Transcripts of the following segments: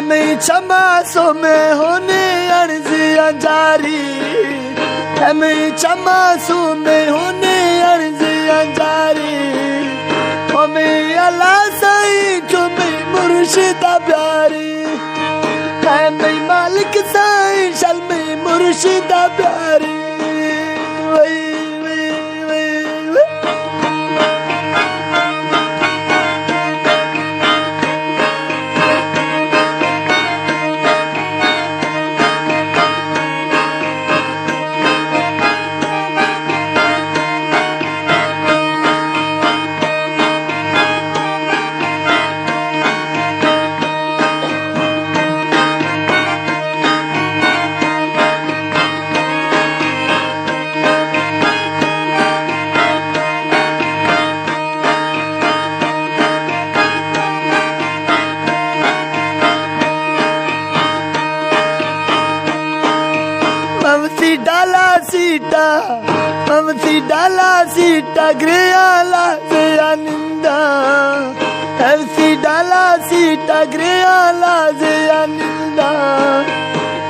मैं चमासों में होने अर्जियां जारी, मैं चमासों में होने अर्जियां जारी। ओ मैं अल्लाह साईं जो मैं मुर्शिदा प्यारी, है मैं मालिक साईं शल में मुर्शिदा प्यारी। ममती डाला सीटा ग्रेयाला से आनिंदा, ऐसी डाला सीटा ग्रेयाला से आनिंदा।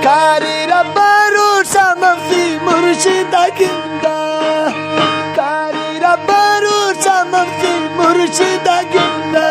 कारी रब्बारू ममती मुर्शिदा गिंदा, कारी रब्बारू ममती मुर्शिदा गिंदा।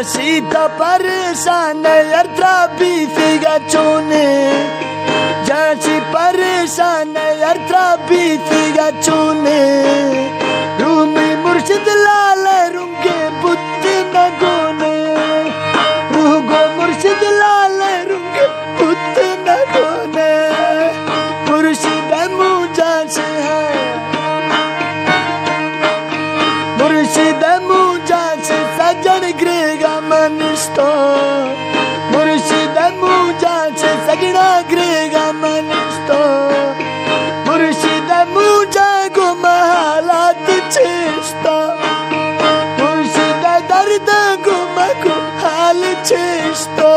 सीता परेशान अर्द्रा बीतेगा चोने, जाची परेशान अर्द्रा बीतेगा चोने। रूमी मुर्शिद लाल रूंगे बुद्ध न गोने, रूगो मुर्शिद लाल रूंगे बुद्ध न गोने। मुर्शिद मुझा से है, मुर्शिद मुझा से सजन ग्रेगा मनिस्तो, मुर्शिद मुझा से सजना ग्रेगा मनिस्तो। मुर्शिद मुझा को महालात चेष्टा, मुर्शिद दर्द को मको हाल चेष्टा।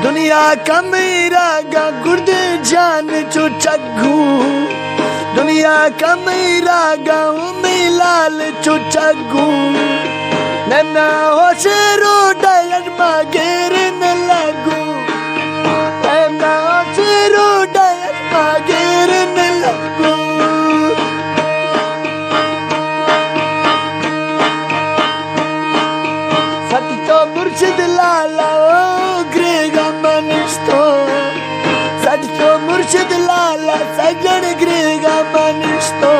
दुनिया का मेरा गा गुर्दे जान जो चग्गू, दुनिया का मेरा गाँव में लाल जो चग्गू। नन्ना हो से रोडायन मागेर न लगू, नन्ना हो से रोडायन मागेर न लगू। सती तो मुर्शिद लाला ग्रेगा मनिस्तो, सच तो मुर्शिद लाला सजन ग्रेगा मनिस्तो।